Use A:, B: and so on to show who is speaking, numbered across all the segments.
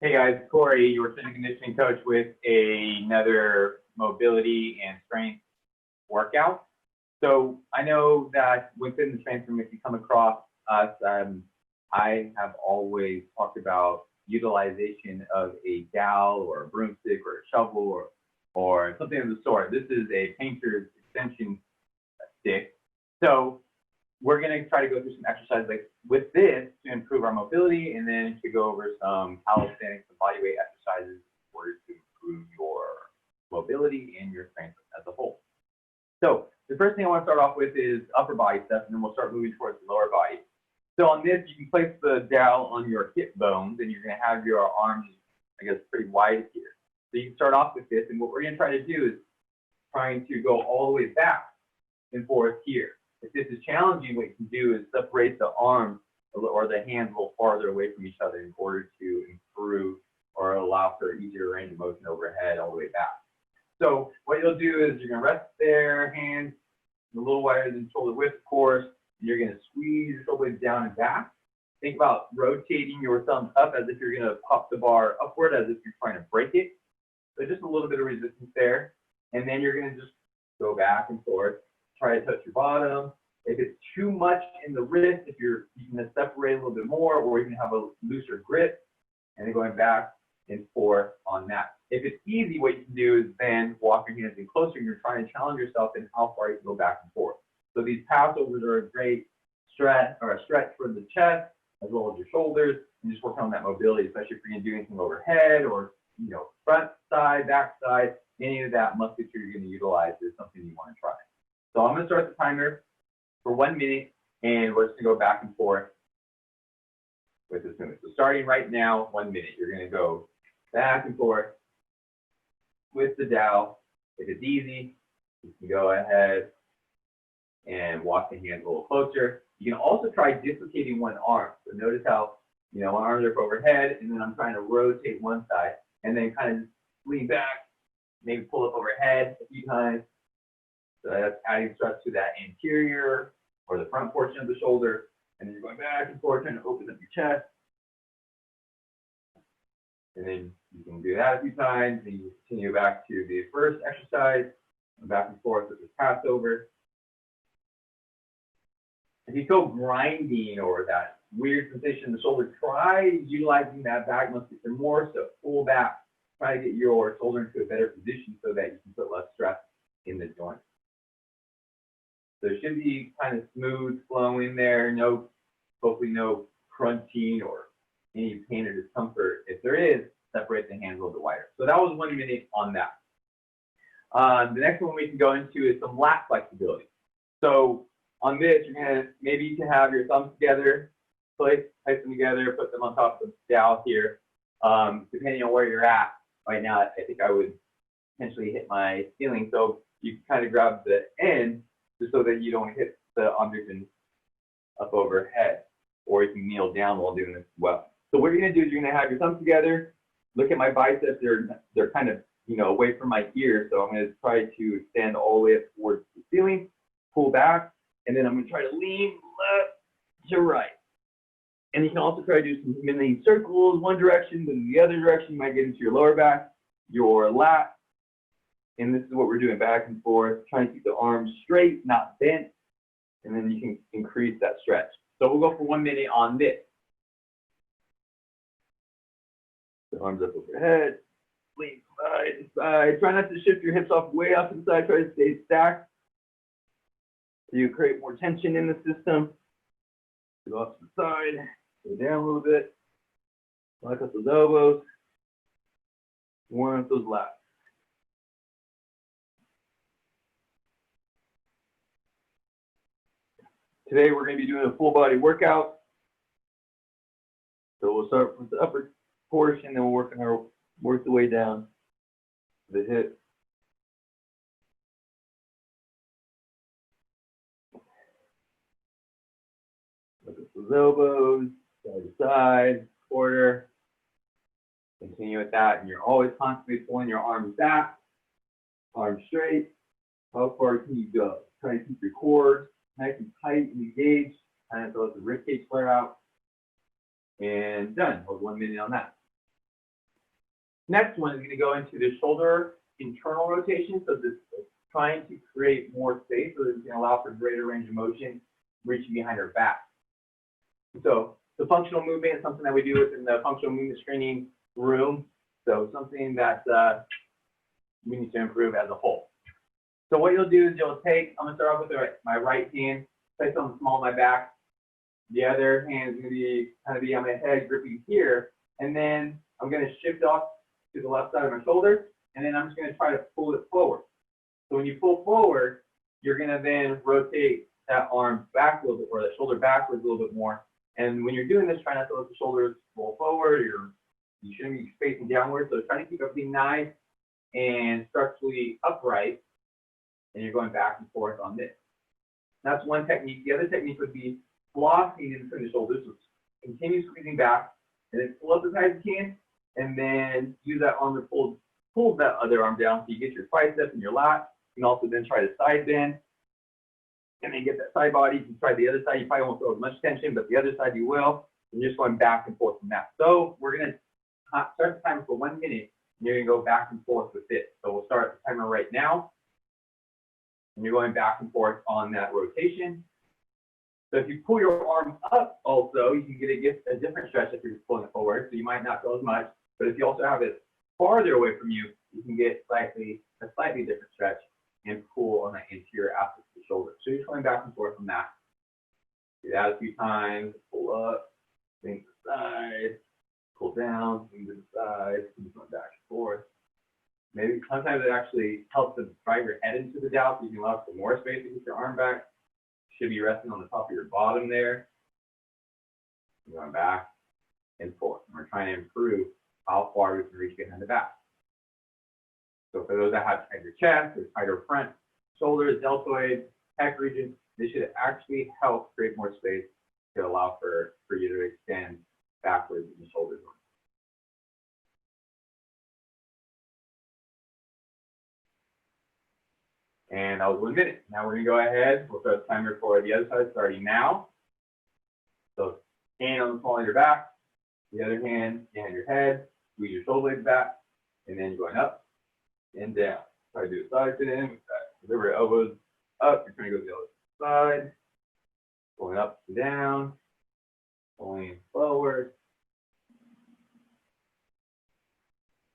A: Hey guys, Corey, your strength and conditioning coach with another mobility and strength workout. So I know that within the strength room, if you come across us, I have always talked about utilization of a dowel or a broomstick or a shovel or something of the sort. This is a painter's extension stick. So we're going to try to go through some exercises like with this to improve our mobility, and then to go over some calisthenics and body weight exercises in order to improve your mobility and your strength as a whole. So the first thing I want to start off with is upper body stuff, and then we'll start moving towards the lower body. So on this, you can place the dowel on your hip bones, and you're going to have your arms, I guess, pretty wide here. So you can start off with this, and what we're going to try to do is trying to go all the way back and forth here. If this is challenging, what you can do is separate the arms or the hands a little farther away from each other in order to improve or allow for easier range of motion overhead all the way back. So what you'll do is you're going to rest there, hands a little wider than shoulder width, of course, and you're going to squeeze your shoulder blades down and back. Think about rotating your thumbs up as if you're going to pop the bar upward, as if you're trying to break it. So just a little bit of resistance there, and then you're going to just go back and forth. Try to touch your bottom. If it's too much in the wrist, you can separate a little bit more, or you can have a looser grip, and then going back and forth on that. If it's easy, what you can do is then walk your hands in closer, and you're trying to challenge yourself in how far you can go back and forth. So these passovers are a great stretch for the chest as well as your shoulders, and just work on that mobility, especially if you're going to do anything overhead or front side, back side. Any of that musculature you're going to utilize is something you want to try. So I'm going to start the timer for 1 minute, and we're just going to go back and forth with this movement. So starting right now, 1 minute, you're going to go back and forth with the dowel. If it's easy, you can go ahead and walk the hands a little closer. You can also try dislocating one arm. So notice how, one arm's up overhead, and then I'm trying to rotate one side, and then kind of lean back, maybe pull up overhead a few times. So that's adding stress to that anterior or the front portion of the shoulder. And then you're going back and forth, trying to open up your chest. And then you can do that a few times. And you continue back to the first exercise, and back and forth with this passover. If you feel grinding or that weird sensation in the shoulder, try utilizing that back musculature more. So pull back. Try to get your shoulder into a better position so that you can put less stress in the joint. So it should be kind of smooth flowing there, hopefully no crunching or any pain or discomfort. If there is, separate the hands a little bit wider. So that was 1 minute on that. The next one we can go into is some lat flexibility. So on this, maybe you can have your thumbs together, place them together, put them on top of the dowel here. Depending on where you're at right now, I think I would potentially hit my ceiling. So you can kind of grab the end, just so that you don't hit the object up overhead, or you can kneel down while doing this as well. So what you're going to do is you're going to have your thumbs together. Look at my biceps; they're kind of away from my ear. So I'm going to try to extend all the way up towards the ceiling, pull back, and then I'm going to try to lean left to right. And you can also try to do some mini circles, one direction, then the other direction. You might get into your lower back, your lat. And this is what we're doing, back and forth, trying to keep the arms straight, not bent, and then you can increase that stretch. So we'll go for 1 minute on this. The arms up overhead, lean side to side. Try not to shift your hips way off to the side. Try to stay stacked so you create more tension in the system. Go off to the side, go down a little bit, lock up those elbows, warm up those lats. Today we're going to be doing a full body workout. So we'll start with the upper portion, then we'll work the way down to the hip. Look at those elbows, side to side, quarter. Continue with that, and you're always constantly pulling your arms back, arms straight. How far can you go? Try to keep your core nice and tight and engaged, kind of throws the rib cage flare out, and done. Hold 1 minute on that. Next one is going to go into the shoulder internal rotation. So this is trying to create more space so that it can allow for greater range of motion reaching behind our back. So the functional movement is something that we do within the functional movement screening room. So something that we need to improve as a whole. So what you'll do is you'll take, I'm going to start off with my right hand, place on the small of my back. The other hand is going to be kind of on my head, gripping here. And then I'm going to shift off to the left side of my shoulder. And then I'm just going to try to pull it forward. So when you pull forward, you're going to then rotate that arm back a little bit, or the shoulder backwards a little bit more. And when you're doing this, try not to let the shoulders roll forward. You shouldn't be facing downward. So try to keep everything nice and structurally upright. And you're going back and forth on this. That's one technique. The other technique would be flossing in between the shoulders. So continue squeezing back, and then pull up as high as you can, and then use that arm to pull that other arm down so you get your tricep and your lat. You can also then try to side bend, and then get that side body. You can try the other side. You probably won't feel as much tension, but the other side you will. And you're just going back and forth from that. So we're going to start the timer for 1 minute, and you're going to go back and forth with it. So we'll start the timer right now. And you're going back and forth on that rotation. So if you pull your arm up also, you can get a different stretch if you're pulling it forward. So you might not feel as much. But if you also have it farther away from you, you can get a slightly different stretch and pull on the anterior aspect of the shoulder. So you're going back and forth on that. Do that a few times. Pull up, swing to the side, pull down, swing to the side, going back and forth. Maybe sometimes it actually helps to drive your head into the dowel so you can allow for more space to get your arm back. Should be resting on the top of your bottom there. You're going back and forth. And we're trying to improve how far we can reach behind the back. So for those that have tighter chest or tighter front shoulders, deltoid, pec region, this should actually help create more space to allow for you to extend backwards in the shoulders. And that was 1 minute. Now we're going to go ahead. We'll start the timer for the other side starting now. So hand on the small of your back, the other hand behind your head, squeeze your shoulder blades back, and then you're going up and down. Try to do a side sit in with that. Remember, elbows up, you're trying to go to the other side, going up and down, pulling forward.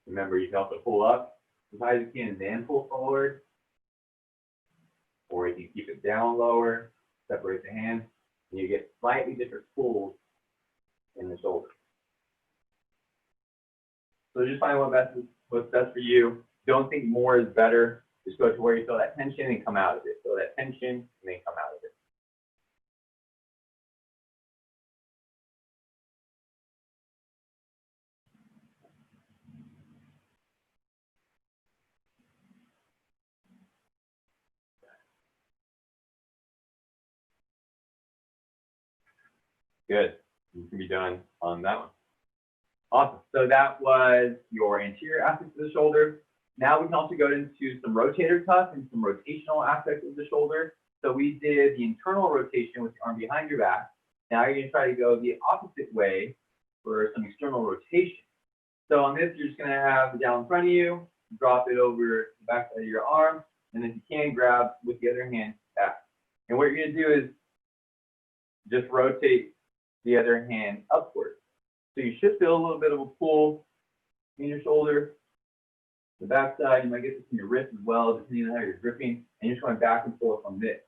A: Remember, you can also pull up as high as you can and then pull forward. Or you can keep it down lower, separate the hands, and you get slightly different pulls in the shoulder. So just find what's best for you. Don't think more is better. Just go to where you feel that tension and come out of it. Feel that tension and then come out of it. Good. You can be done on that one. Awesome. So that was your anterior aspects of the shoulder. Now we can also go into some rotator cuff and some rotational aspects of the shoulder. So we did the internal rotation with the arm behind your back. Now you're going to try to go the opposite way for some external rotation. So on this, you're just going to have the dowel in front of you, drop it over the back side of your arm, and if you can, grab with the other hand back. And what you're going to do is just rotate the other hand upward. So you should feel a little bit of a pull in your shoulder. The back side, you might get this in your wrist as well, depending on how you're gripping, and you're just going back and forth on this.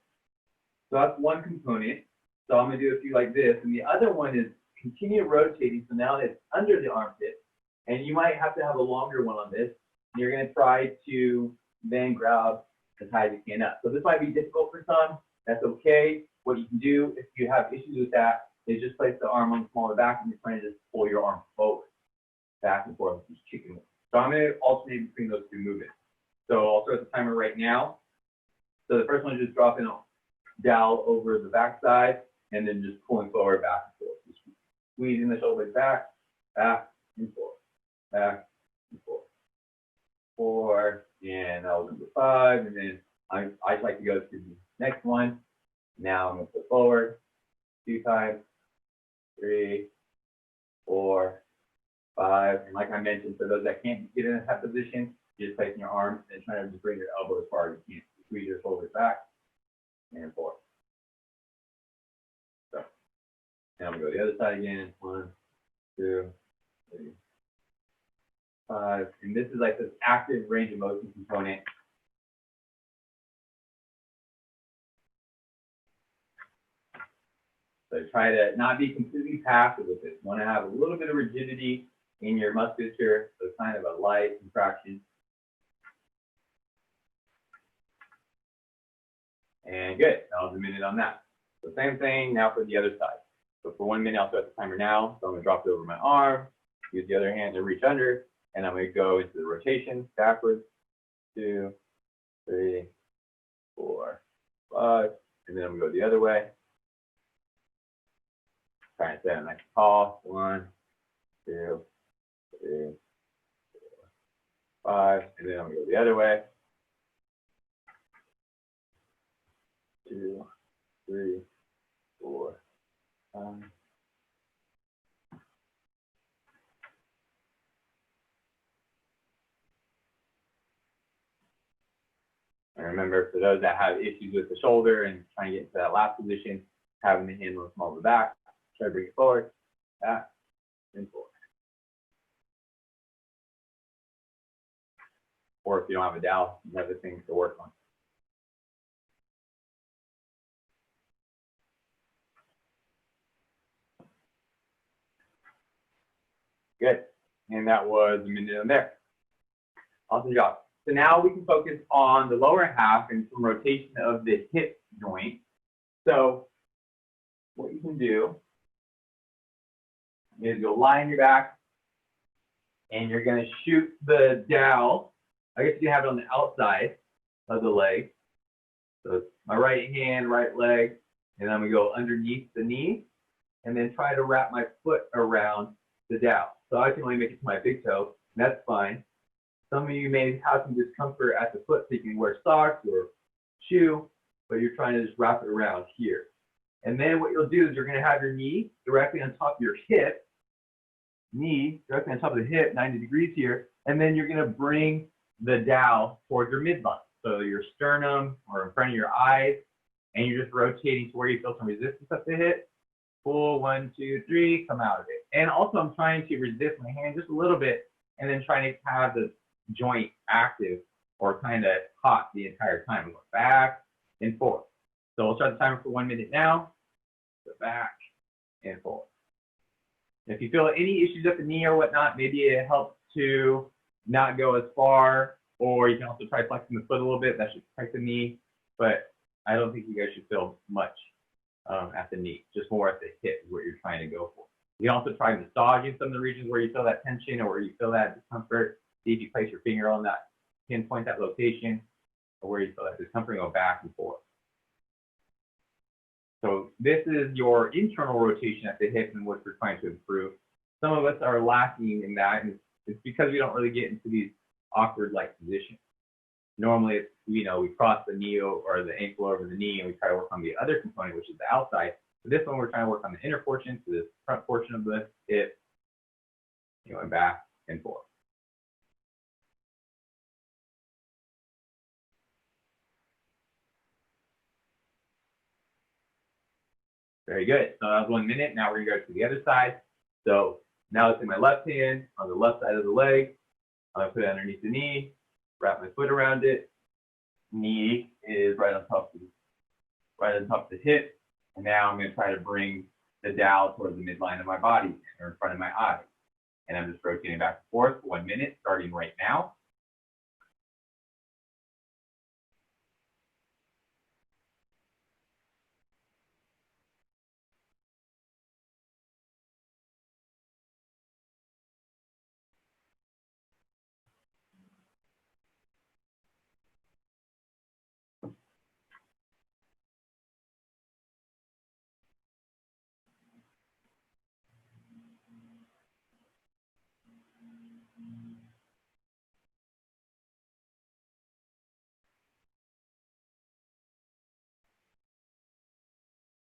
A: So that's one component. So I'm going to do a few like this. And the other one is continue rotating. So now it's under the armpit, and you might have to have a longer one on this. And you're going to try to then grab as high as you can up. So this might be difficult for some. That's okay. What you can do if you have issues with that is just place the arm on the smaller back and you're trying to just pull your arm forward, back and forth, just chicken. So I'm going to alternate between those two movements. So I'll start the timer right now. So the first one is just dropping a dowel over the back side and then just pulling forward, back and forth. Just squeezing the shoulder back, back and forth, back and forth. 4, and that was number 5. And then I'd like to go to the next one. Now I'm going to put forward 2 times, 3, 4, 5. And like I mentioned, for those that can't get in that position, you're just placing your arms and trying to just bring your elbow as far as you can. Squeeze your shoulders back and 4. So now we go to the other side again. 1, 2, 3, 5. And this is like this active range of motion component. So try to not be completely passive with this. You want to have a little bit of rigidity in your musculature, so kind of a light contraction. And good. That was a minute on that. So same thing now for the other side. So for 1 minute, I'll start the timer now. So I'm going to drop it over my arm, use the other hand to reach under, and I'm going to go into the rotation backwards. 2, 3, 4, 5, and then I'm going to go the other way. Try and stand nice and tall. 1, 2, 3, 4, 5, and then I'm going to go the other way. 2, 3, 4, 5. And remember, for those that have issues with the shoulder and trying to get into that last position, having the hand a little small to the back, try to bring it forward, back, and forward. Or if you don't have a dowel, another thing to work on. Good. And that was a minute in there. Awesome job. So now we can focus on the lower half and some rotation of the hip joint. So what you can do is you'll lie on your back and you're going to shoot the dowel. I guess you have it on the outside of the leg. So it's my right hand, right leg, and I'm going to go underneath the knee and then try to wrap my foot around the dowel. So I can only make it to my big toe, and that's fine. Some of you may have some discomfort at the foot, so you can wear socks or shoe, but you're trying to just wrap it around here. And then what you'll do is you're going to have your knee directly on top of your hip, knee directly on top of the hip, 90 degrees here, and then you're going to bring the dowel towards your midline. So your sternum or in front of your eyes, and you're just rotating to where you feel some resistance at the hip. Pull, 1, 2, 3, come out of it. And also I'm trying to resist my hand just a little bit and then trying to have the joint active or kind of hot the entire time. Go back and forth. So we'll start the timer for 1 minute now. Go back and forth. If you feel any issues at the knee or whatnot, maybe it helps to not go as far, or you can also try flexing the foot a little bit. That should protect the knee, but I don't think you guys should feel much at the knee, just more at the hip is what you're trying to go for. You can also try massaging some of the regions where you feel that tension or where you feel that discomfort. See if you place your finger on that, pinpoint that location, or where you feel that discomfort, go back and forth. So this is your internal rotation at the hip and what we're trying to improve. Some of us are lacking in that, and it's because we don't really get into these awkward like positions. Normally, it's, you know, we cross the knee or the ankle over the knee and we try to work on the other component, which is the outside. For this one, we're trying to work on the inner portion, so this front portion of the hip, going back and forth. Very good. So that was 1 minute. Now we're going to go to the other side. So now it's in my left hand on the left side of the leg. I'm going to put it underneath the knee, wrap my foot around it. Knee is right on top of the hip. And now I'm going to try to bring the dowel towards the midline of my body or in front of my eyes. And I'm just rotating back and forth for 1 minute, starting right now.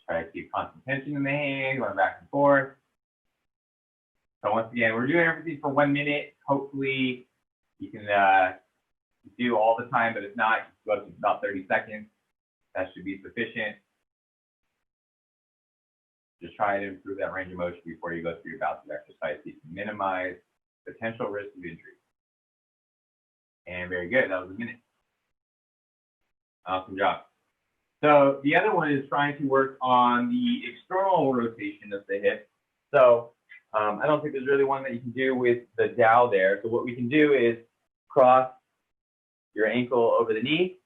A: Try to keep constant tension in the hand, going back and forth. So once again, we're doing everything for 1 minute. Hopefully you can do all the time, but if not, go to about 30 seconds. That should be sufficient. Just try to improve that range of motion before you go through your bouts of exercise so you can minimize potential risk of injury. And very good, that was a minute. Awesome job. So the other one is trying to work on the external rotation of the hip. So I don't think there's really one that you can do with the dowel there. So what we can do is cross your ankle over the knee,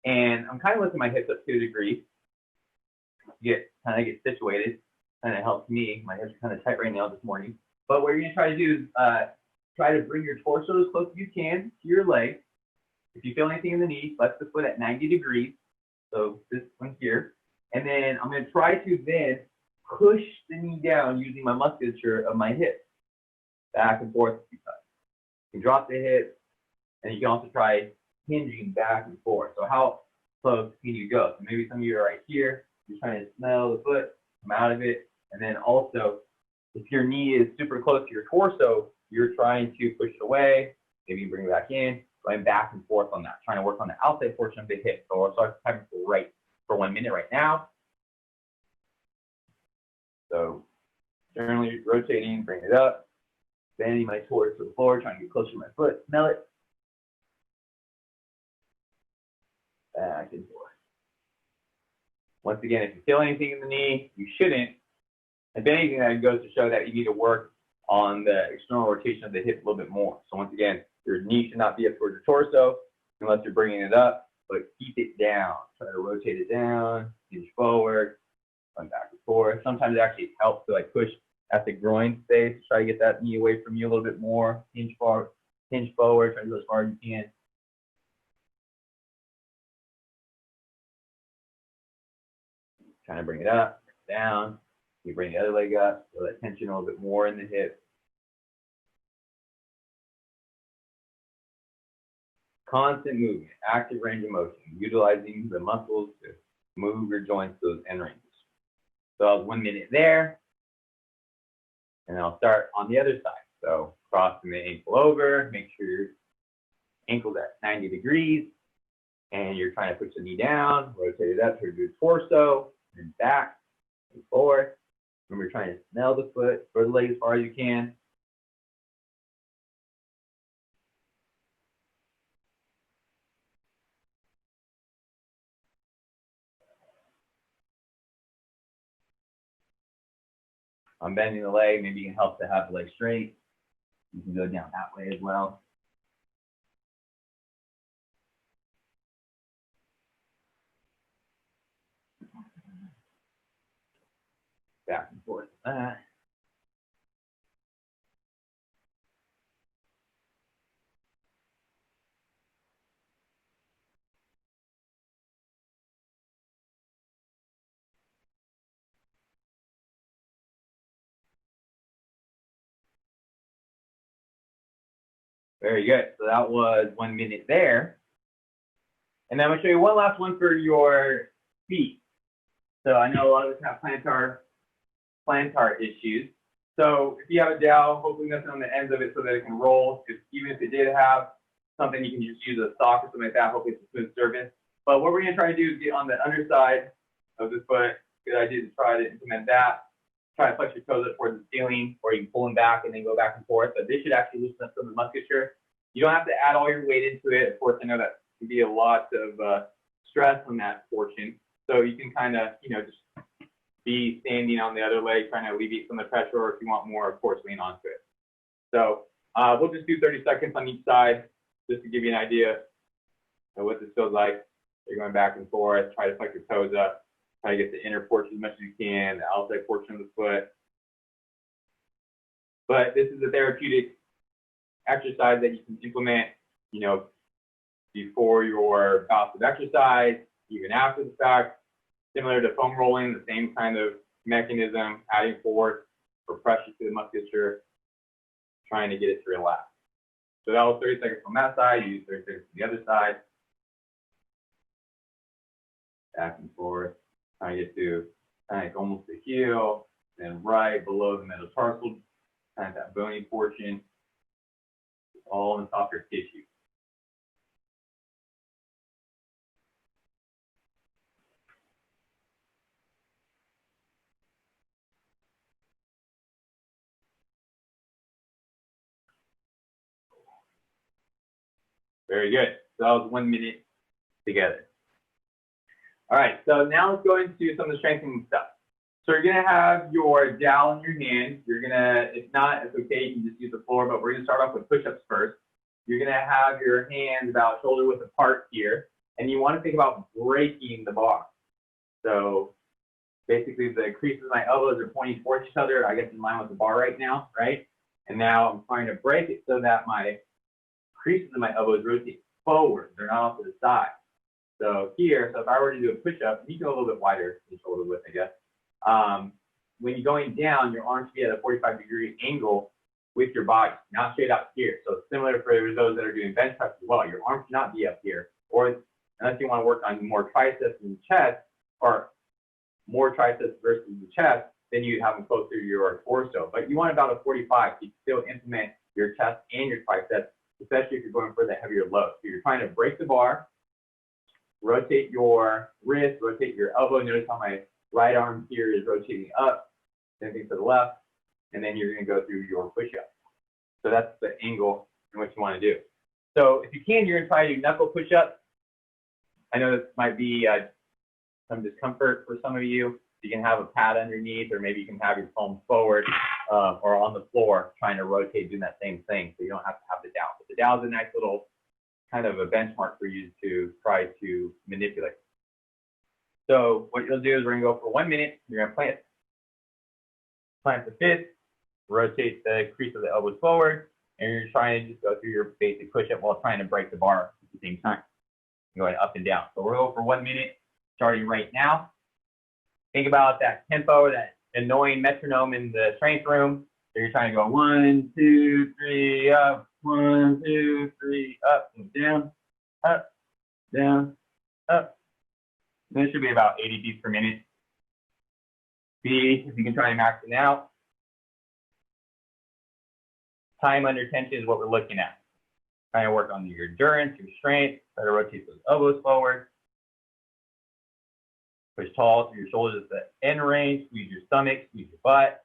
A: and I'm kind of lifting my hips up to a degree to kind of get situated. Kind of helps me. My hips are kind of tight right now this morning. But what you're going to try to do is try to bring your torso as close as you can to your leg. If you feel anything in the knee, flex the foot at 90 degrees. So this one here. And then I'm going to try to then push the knee down using my musculature of my hips. Back and forth. You can drop the hips, and you can also try hinging back and forth. So how close can you go? So maybe some of you are right here. You're trying to smell the foot, come out of it. And then also, if your knee is super close to your torso, you're trying to push it away. Maybe you bring it back in, going back and forth on that, trying to work on the outside portion of the hip. So I'll start timing for 1 minute right now. So generally rotating, bring it up, bending my torso to the floor, trying to get closer to my foot, smell it. Back and forth. Once again, if you feel anything in the knee, you shouldn't. If anything, that goes to show that you need to work on the external rotation of the hip a little bit more. So once again, your knee should not be up towards your torso unless you're bringing it up, but keep it down. Try to rotate it down, hinge forward, run back and forth. Sometimes it actually helps to like push at the groin space. Try to get that knee away from you a little bit more. Hinge forward, try to go as far as you can. Trying to bring it up, down. You bring the other leg up, feel that tension a little bit more in the hip. Constant movement, active range of motion, utilizing the muscles to move your joints to those end ranges. So I was 1 minute there, and I'll start on the other side. So crossing the ankle over, make sure your ankle's at 90 degrees, and you're trying to push the knee down, rotate it up towards your torso, and back and forth. Remember, trying to smell the foot, throw the leg as far as you can. I'm bending the leg. Maybe you can help to have the leg straight. You can go down that way as well. Back and forth. Very good. So that was 1 minute there. And then I'm going to show you one last one for your feet. So I know a lot of us have plantar issues. So if you have a dowel, hopefully nothing on the ends of it so that it can roll. Even if it did have something, you can just use a sock or something like that. Hopefully it's a smooth surface. But what we're going to try to do is get on the underside of the foot. Good idea to try to implement that. Try to flex your toes up towards the ceiling, or you can pull them back and then go back and forth. But this should actually loosen up some of the musculature. You don't have to add all your weight into it. Of course, I know that can be a lot of stress on that portion. So you can kind of, just be standing on the other leg, trying to alleviate some of the pressure, or if you want more, of course, lean onto it. So we'll just do 30 seconds on each side, just to give you an idea of what this feels like. You're going back and forth, try to flex your toes up, try to get the inner portion as much as you can, the outside portion of the foot. But this is a therapeutic exercise that you can implement, before your bouts of exercise, even after the fact. Similar to foam rolling, the same kind of mechanism, adding force or pressure to the musculature, trying to get it to relax. So that was 30 seconds from that side, you use 30 seconds from the other side. Back and forth, trying to get to kind of almost the heel, and right below the metatarsal kind of that bony portion, all in softer tissue. Very good. So that was 1 minute together. All right, so now let's go into some of the strengthening stuff. So you're gonna have your dowel in your hand. You're gonna, if not, it's okay, you can just use the floor, but we're gonna start off with push-ups first. You're gonna have your hands about shoulder width apart here, and you wanna think about breaking the bar. So basically the creases of my elbows are pointing towards each other. I guess in line with the bar right now, right? And now I'm trying to break it so that my creases of my elbows rotate forward. They're not off to the side. So here, so if I were to do a push-up, you go a little bit wider in shoulder width, I guess. When you're going down, your arms should be at a 45-degree angle with your body, not straight up here. So it's similar for those that are doing bench press as well. Your arms should not be up here. Or unless you want to work on more triceps and chest, or more triceps versus the chest, then you'd have them closer to your torso. But you want about a 45 to still implement your chest and your triceps, especially if you're going for the heavier load. So you're trying to break the bar, rotate your wrist, rotate your elbow. Notice how my right arm here is rotating up, same thing to the left, and then you're gonna go through your push-up. So that's the angle in which you wanna do. So if you can, you're gonna try to do knuckle push-ups. I know this might be some discomfort for some of you. You can have a pad underneath, or maybe you can have your palms forward or on the floor trying to rotate, doing that same thing, so you don't have to have the dowel. But the dowel is a nice little kind of a benchmark for you to try to manipulate. So what you'll do is we're gonna go for 1 minute. You're gonna plant the fist, rotate the crease of the elbows forward, and you're trying to just go through your basic push-up while trying to break the bar at the same time, going up and down. So we're going for 1 minute, starting right now. Think about that tempo, that annoying metronome in the strength room. So you're trying to go 1, 2, 3, up, 1, 2, 3, up, and down, up, down, up. And this should be about 80 beats per minute. See if you can try and max it out. Time under tension is what we're looking at. Trying to work on your endurance, your strength, try to rotate those elbows forward. Push tall through your shoulders at the end range, squeeze your stomach, squeeze your butt.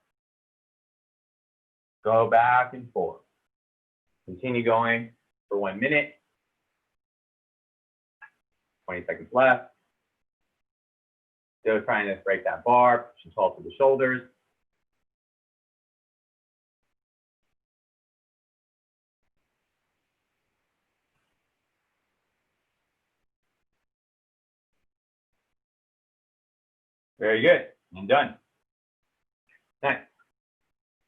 A: Go back and forth. Continue going for 1 minute. 20 seconds left. Still trying to break that bar, push tall through the shoulders. Very good, and done. Next.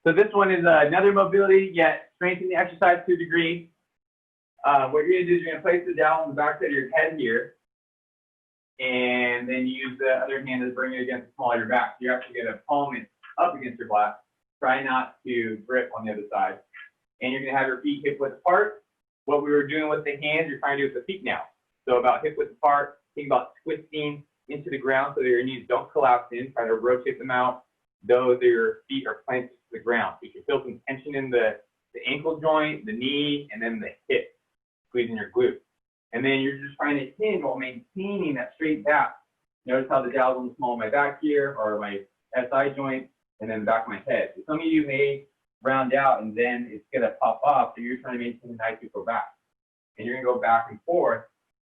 A: So this one is another mobility, yet strengthening exercise to a degree. What you're gonna do is you're gonna place the dowel on the back side of your head here, and then use the other hand to bring it against the small of your back. So you're actually gonna palm it up against your back. Try not to grip on the other side. And you're gonna have your feet hip width apart. What we were doing with the hands, you're trying to do with the feet now. So about hip width apart, think about twisting into the ground so that your knees don't collapse in. Try to rotate them out, though your feet are planted to the ground. So you can feel some tension in the ankle joint, the knee, and then the hip, squeezing your glute. And then you're just trying to hinge while maintaining that straight back. Notice how the dowel's on the small of my back here, or my SI joint, and then the back of my head. So some of you may round out and then it's gonna pop off, so you're trying to maintain a nice neutral back. And you're gonna go back and forth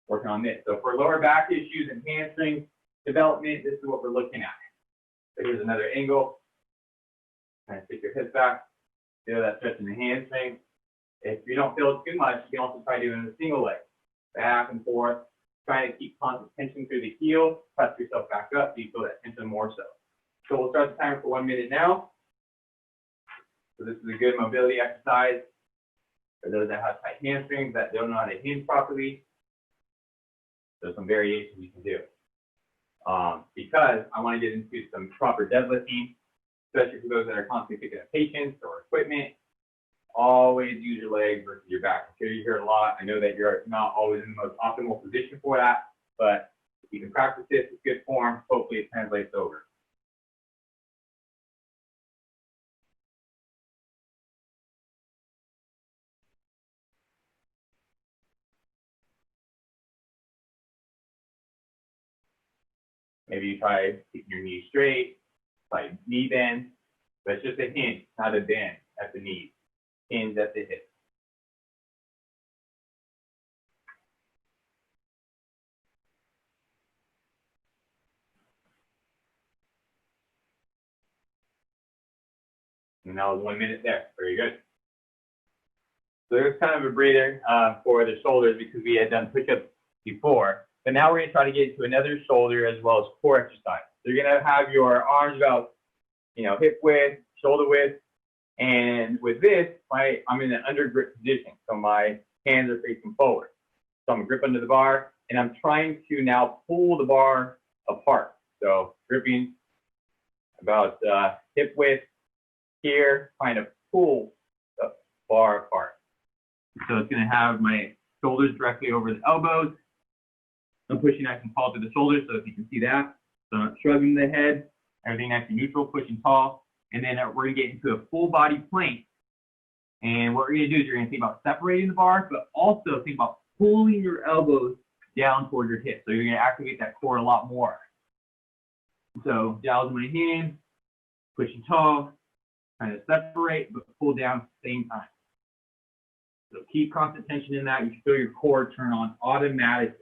A: working on this. So for lower back issues and hamstring development, this is what we're looking at. So here's another angle. Kind of stick your hips back, feel that stretch in the hamstring. If you don't feel it too much, you can also try doing a single leg. Back and forth, trying to keep constant tension through the heel, press yourself back up so you feel that tension more so. So we'll start the timer for 1 minute now. So this is a good mobility exercise for those that have tight hamstrings that don't know how to hinge properly. There's some variations you can do. Because I want to get into some proper deadlifting, especially for those that are constantly picking up patients or equipment. Always use your legs versus your back. I'm sure you hear it a lot. I know that you're not always in the most optimal position for that, but if you can practice this with good form, hopefully it translates over. Maybe you try keeping your knees straight, like knee bend, but it's just a hinge, not a bend at the knees. Hinge at the hip. And that was 1 minute there. Very good. So there's kind of a breather for the shoulders because we had done push-ups before. But now we're going to try to get into another shoulder as well as core exercise. So you're going to have your arms about, hip width, shoulder width. And with this, I'm in an under grip position. So my hands are facing forward. So I'm grip under the bar, and I'm trying to now pull the bar apart. So gripping about hip width here, trying to pull the bar apart. So it's going to have my shoulders directly over the elbows. I'm pushing nice and tall to the shoulders, so if you can see that. So I'm shrugging the head, everything nice and neutral, pushing tall. And then we're going to get into a full body plank. And what we're going to do is you're going to think about separating the bar, but also think about pulling your elbows down toward your hips. So you're going to activate that core a lot more. So dowels in my hand, pushing tall, trying to separate, but pull down at the same time. So keep constant tension in that. You should feel your core turn on automatically.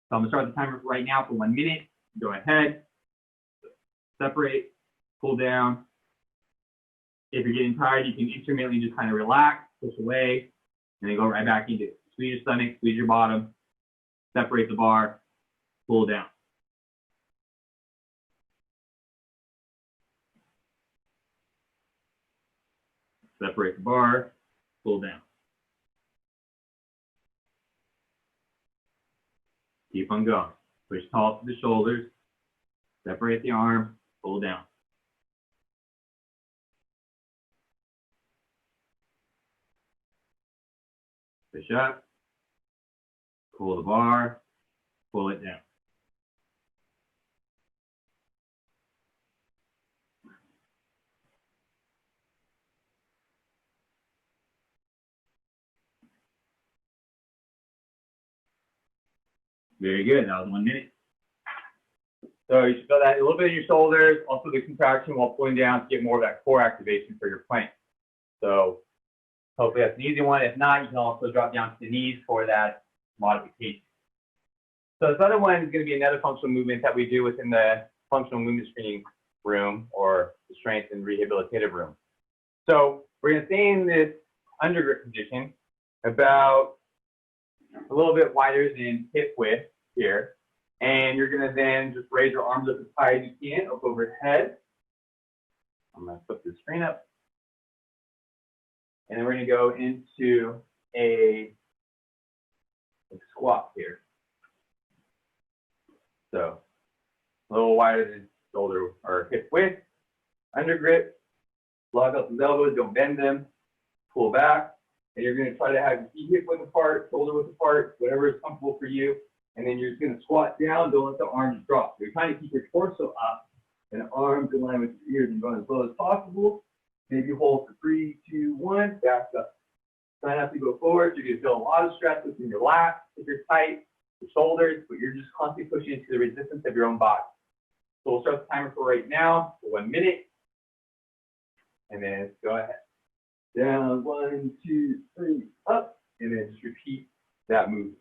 A: So I'm going to start the timer right now for 1 minute. Go ahead, separate, pull down. If you're getting tired, you can intermittently just kind of relax, push away, and then go right back into it. Squeeze your stomach, squeeze your bottom, separate the bar, pull down. Separate the bar, pull down. Keep on going. Push tall to the shoulders, separate the arm, pull down. Push up, pull the bar, pull it down. Very good. That was 1 minute. So you should feel that a little bit in your shoulders, also the contraction while pulling down to get more of that core activation for your plank. So hopefully that's an easy one. If not, you can also drop down to the knees for that modification. So this other one is going to be another functional movement that we do within the functional movement screening room or the strength and rehabilitative room. So we're going to stay in this under grip position about a little bit wider than hip width here. And you're going to then just raise your arms up as high as you can, up overhead. I'm going to flip the screen up. And then we're going to go into a squat here. So a little wider than shoulder or hip width, under grip, lock up the elbows, don't bend them, pull back. And you're going to try to have your feet hip width apart, shoulder width apart, whatever is comfortable for you. And then you're just going to squat down, don't let the arms drop. So you're trying to keep your torso up and arms in line with your ears and going as low as possible. Maybe hold for 3, 2, 1, back up. Try not to go forward. You're going to feel a lot of stress within your lats if you're tight, your shoulders, but you're just constantly pushing into the resistance of your own body. So we'll start the timer for right now for 1 minute. And then go ahead. Down, 1, 2, 3, up. And then just repeat that movement.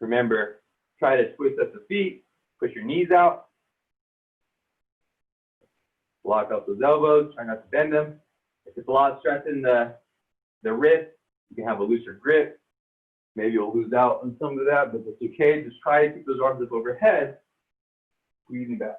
A: Remember, try to twist up the feet, push your knees out. Lock up those elbows, try not to bend them. If there's a lot of stress in the wrist, you can have a looser grip. Maybe you'll lose out on some of that, but that's okay. Just try to keep those arms up overhead, squeezing back.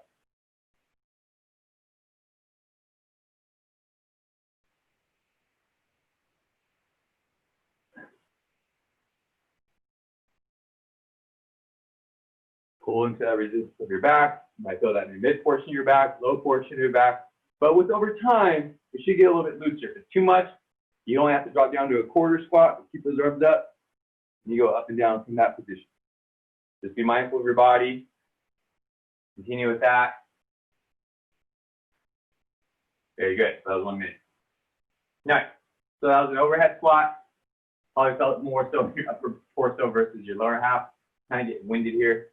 A: Pull into that resistance of your back. You might feel that in the mid portion of your back, low portion of your back. But with over time, it should get a little bit looser. If it's too much, you only have to drop down to a quarter squat, keep those arms up, and you go up and down from that position. Just be mindful of your body. Continue with that. Very good. That was 1 minute. Nice. So that was an overhead squat. Probably felt more so in your upper torso versus your lower half. kind of get winded here,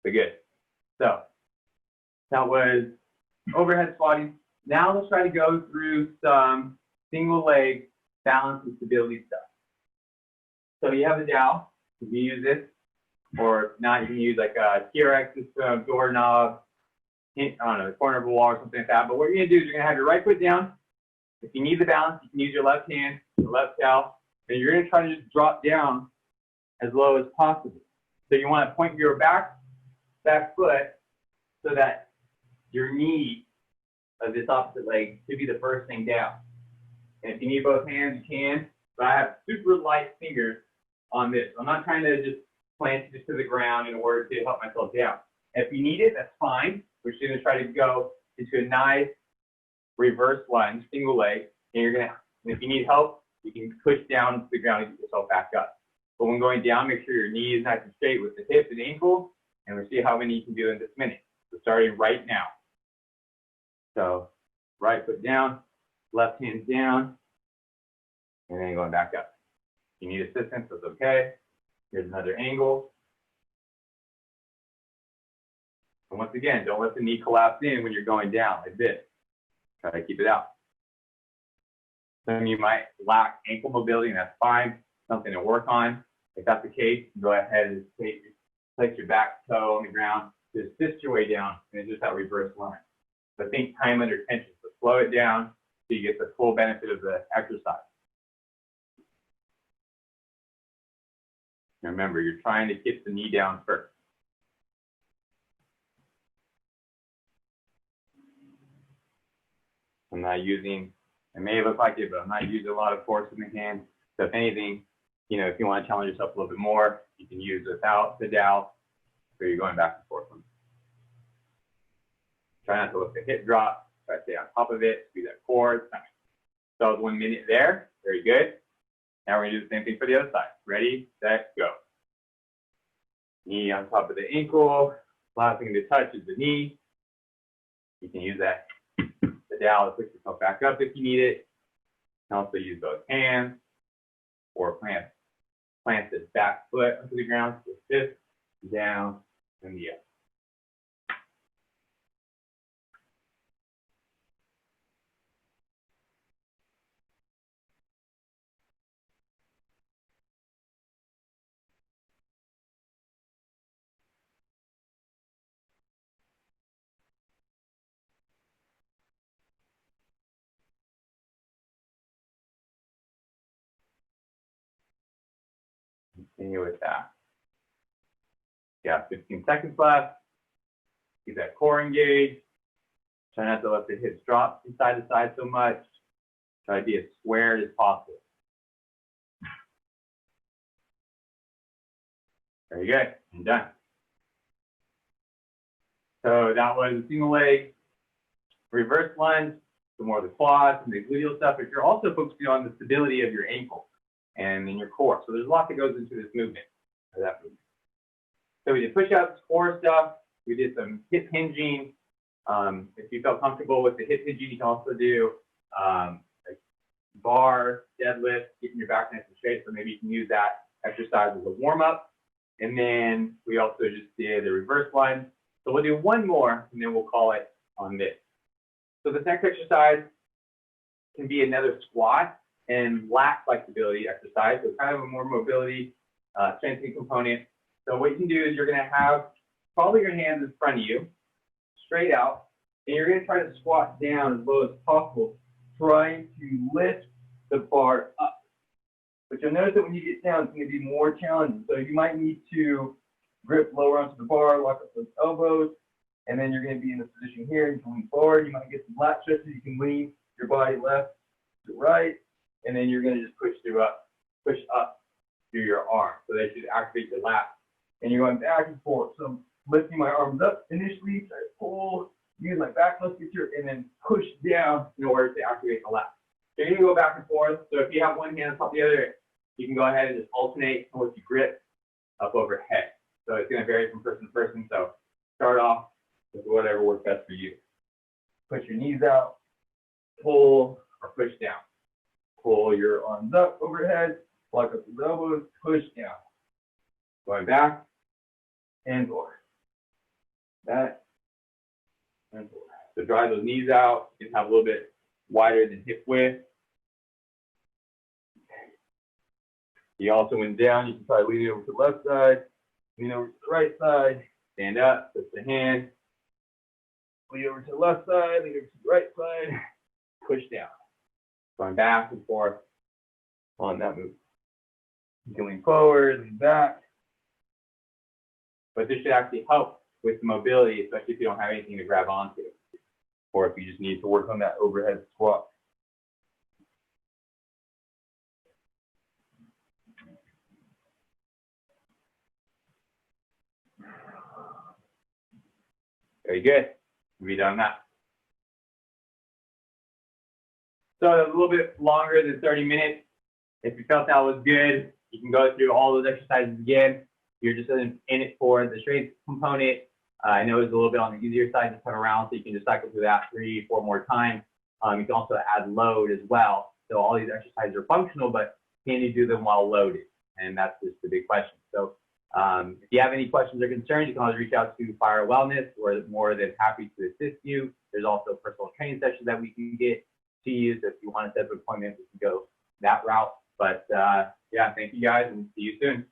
A: but good. So that was overhead squatting. Now let's try to go through some single leg balance and stability stuff. So you have the dowel. You can use this, or not. You can use like a TRX system, doorknob, I don't know, the corner of a wall or something like that. But what you're gonna do is you're gonna have your right foot down. If you need the balance, you can use your left hand, the left dowel, and you're gonna try to just drop down as low as possible. So you want to point your back foot so that your knee of this opposite leg should be the first thing down. And if you need both hands, you can. But I have super light fingers on this. I'm not trying to just plant it to the ground in order to help myself down. If you need it, that's fine. We're just going to try to go into a nice reverse lunge, single leg. And if you need help, you can push down to the ground and get yourself back up. But when going down, make sure your knee is nice and straight with the hip and ankle. And we'll see how many you can do in this minute. So starting right now. So right foot down, left hand down, and then going back up. If you need assistance, that's okay. Here's another angle. And once again, don't let the knee collapse in when you're going down like this. Try to keep it out. Some of you might lack ankle mobility, and that's fine. Something to work on. If that's the case, go ahead and place your back toe on the ground. Just assist your way down, and it's just that reverse line. So think time under tension. So slow it down so you get the full benefit of the exercise. Remember, you're trying to get the knee down first. I'm not using, it may look like it, but I'm not using a lot of force in the hand. So if anything, if you want to challenge yourself a little bit more, you can use without the dowel. So you're going back and forth. Try not to let the hip drop. Try to stay on top of it. Squeeze that core. So that was 1 minute there. Very good. Now we're going to do the same thing for the other side. Ready, set, go. Knee on top of the ankle. Last thing to touch is the knee. You can use that, the dowel, to push yourself back up if you need it. You can also use both hands or plant the back foot onto the ground. So this, down, and the up. Continue with that. You have 15 seconds left. Keep that core engaged. Try not to let the hips drop from side to side so much. Try to be as squared as possible. Very good. And done. So that was a single leg reverse lunge, some more of the quads and the gluteal stuff, but you're also focusing on the stability of your ankle and in your core. So there's a lot that goes into this movement, or that movement. So we did push-ups, core stuff. We did some hip hinging. If you felt comfortable with the hip hinging, you can also do like bar, deadlift, keeping your back nice and straight. So maybe you can use that exercise as a warm-up. And then we also just did the reverse lunge. So we'll do one more, and then we'll call it on this. So this next exercise can be another squat and lat flexibility exercise. So kind of a more mobility, strengthening component. So what you can do is you're going to have probably your hands in front of you, straight out, and you're going to try to squat down as low as possible, trying to lift the bar up. But you'll notice that when you get down, it's going to be more challenging. So you might need to grip lower onto the bar, lock up those elbows, and then you're going to be in this position here. You can lean forward. You might get some lat stretches. You can lean your body left to right, and then you're going to just push up through your arm. So they should activate your lat. And you're going back and forth. So I'm lifting my arms up initially, try to pull, use my back musculature, and then push down in order to activate the lat. So you're going to go back and forth. So if you have one hand on top of the other, you can go ahead and just alternate with your grip up overhead. So it's going to vary from person to person. So start off with whatever works best for you. Push your knees out, pull or push down. Pull your arms up overhead, lock up the elbows, push down. Going back, and forward. That and forward. So drive those knees out. You can have a little bit wider than hip width. You also went down. You can try leaning over to the left side, lean over to the right side, stand up, lift the hand, lean over to the left side, lean over to the right side, push down. Going back and forth on that move. You can lean forward, lean back. But this should actually help with the mobility, especially if you don't have anything to grab onto, or if you just need to work on that overhead squat. Very good. We'll be done that. So a little bit longer than 30 minutes. If you felt that was good, you can go through all those exercises again. You're just in it for the strength component. I know it's a little bit on the easier side to turn around, so you can just cycle through that 3 or 4 more times. You can also add load as well. So all these exercises are functional, but can you do them while loaded? And that's just the big question. So if you have any questions or concerns, you can always reach out to Fire Wellness. We're more than happy to assist you. There's also personal training sessions that we can get to you. So if you want to set up an appointment, we can go that route. But yeah, thank you guys and see you soon.